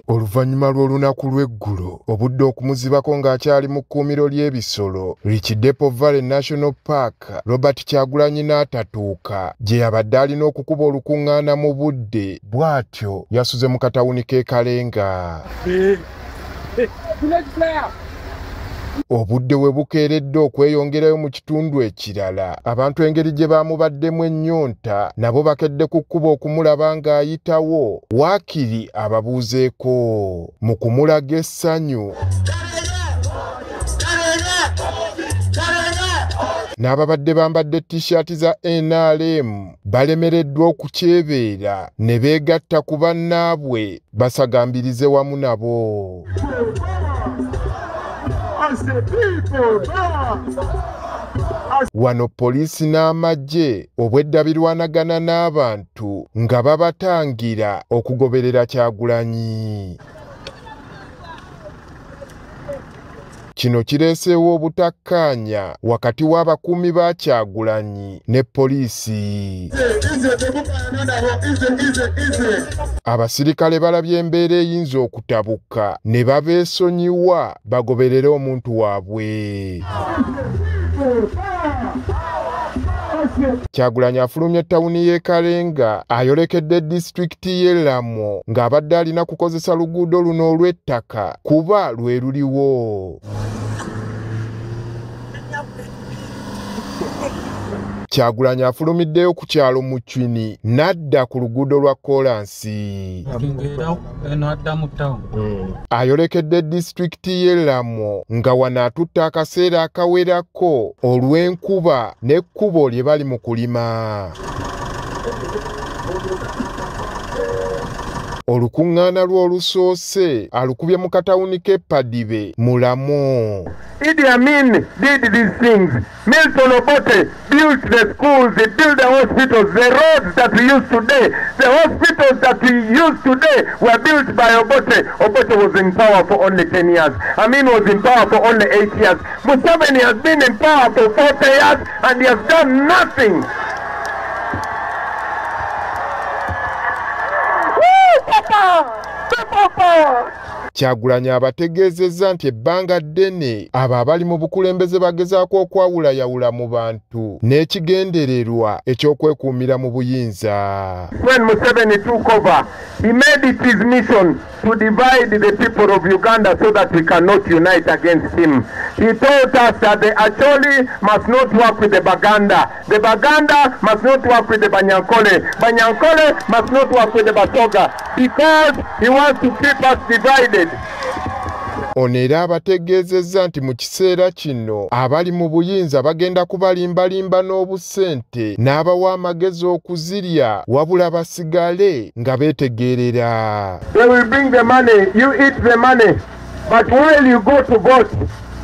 Oluvannyuma lw'olunaku lw'eggulo obudde okumuzibako ng'akyali mu kkuumiro ly'ebisolo Likidepo Valley National Park, Robert Kyagulanyi n'atatuuka gye yabadde alina okukuba olukuŋŋaana mu budde, bw'atyo yasuze mu katawuni k'e Kalenga. Obudde we bukeeredde okweyongerayo mu kitundu ekirala, abantu engeri gye baamubaddemu ennyonta nabo bakedde ku kkubo okumulaba ng'ayitawo, waakiri ababuuzeeko mu kumulaga essanyu. N'ababadde bambadde t-shirt za NRM balemereddwa okukyebeera ne beegatta ku bannaabwe basagambirize wamu nabo. Wano poliisi n'amagye obw'eddabirwanagana n'abantu nga babatangira okugoberera Kyagulanyi. Kino kireeseewo obutakkaanya wakati w'abakuumi ba Kyagulanyi ne poliisi. Abasirikale balabye embeera eyinza okutabuka ne babeesonyiwa bagoberere omuntu waabwe. Kyagulanyi afulumye ettawuni y'e Kalenga ayolekedde disitulikiti y'e Lamo ng'abadde alina kukozesa luguudo luno olw'ettaka kuba lwe luliwo. Kyagulanyi afulumiddeyo ku kyalo mu Chwini n'adda ku luguudo lwa Koolansi. Ayolekedde disitulikiti y'e Lamo nga wano atutte akaseera akawerako olw'enkuba n'ekkubo lye bali mu kulima. Olukuŋŋaana lwe olusoose alukubye mu katawuni k'e Padibe mu Lamo. Idi Amin did these things. Milton Obote built the schools, he built the hospitals, the roads that we use today, the hospitals that we use today were built by Obote. Obote was in power for only 10 years. Amin was in power for only 8 years. Museveni has been in power for 40 years and he has done nothing. Kyagulanyi abategeezezza nti ebbanga ddene abo abali mu bukulembeze bagezaako okwawulayawula mu bantu n'ekigendererwa eky'okwekuumira mu buyinza. When Museveni took over, he made it his mission to divide the people of Uganda so that we cannot unite against him. He told us that the Acholi must not work with the Baganda. The Baganda must not work with the Banyankole. Banyankole must not work with the Basoga because he wants to keep us divided. Ono era abategeezezza nti mu kiseera kino abali mu buyinza bagenda kubalimbalimba n'obusente n'abawa amagezi okuzirya wabula basigale nga beetegeerera. They will bring the money, you eat the money, but while you go to vote,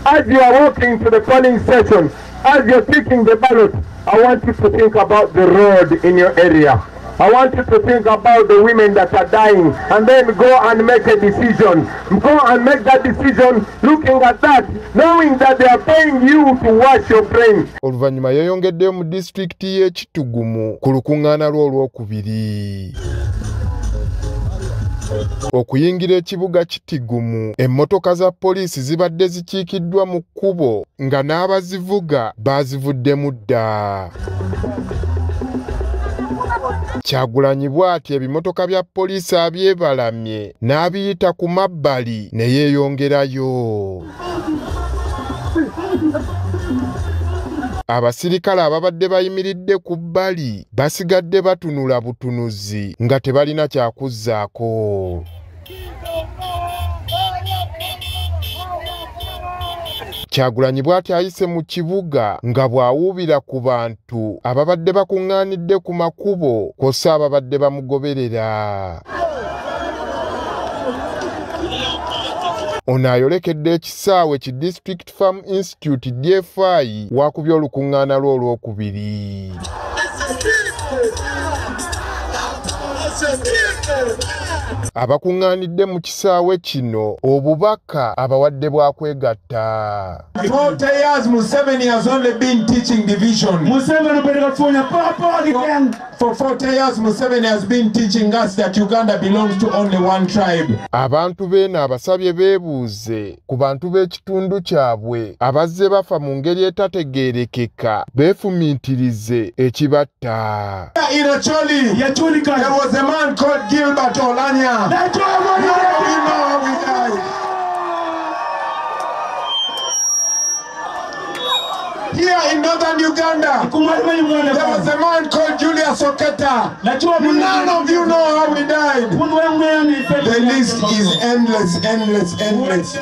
as you are walking to the polling station, as you're taking the ballot, I want you to think about the road in your area. I want you to think about the women that are dying and then go and make a decision. Go and make that decision looking at that, knowing that they are paying you to wash your brain. Oluvannyuma yeeyongeddeyo mu disitulikiti y'e Kitugumu ku lukuŋŋaana lwe olwokubiri. Okuyingira ekibuga Kitigumu, emmotoka za poliisi zibadde zikiikiddwa mu kkubo nga n'abazivuga baazivuddemu dda. Kyagulanyi bw'ati ebimotoka bya poliisi abyebalamye n'abiyita ku mabbali ne yeeyongerayo. Abasirikale ababadde bayimiridde ku bbali basigadde batunula butunuzi nga tebalina kyakuzzaako. Kyagulanyi bw'ati ayise mu kibuga nga bw'awuubira ku bantu ababadde bakuŋŋaanidde ku makubo kw'ossa ababadde bamugoberera. Ono ayolekedde ekisaawe ki District Farm Institute DFI wakubye olukuŋŋaana lwe olwokubiri. Abakuŋŋaanidde mu kisaawe kino obubaka abawadde bwa kwegatta. 40 years Museveni has only been teaching division. For 40 years Museveni has been teaching us that Uganda belongs to only one tribe. Abantu beeno abasabye beebuuze ku bantu b'ekitundu kyabwe abazze bafa mu ngeri etategeerekeka beefumiitirize ekibatta. In Acholi, there was a man called Gilbert Olanya. You know how he died. Here in northern Uganda, there was a man called Julius Oketa. None of you know how he died. The list is endless, endless, endless.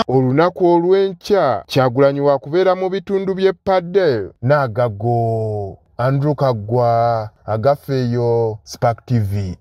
Olunaku olw'enkya Kyagulanyi wa kubeera mu bitundu by'e Paddle n'Agago. Andrew Kaggwa, Agafeeyo, Spark TV.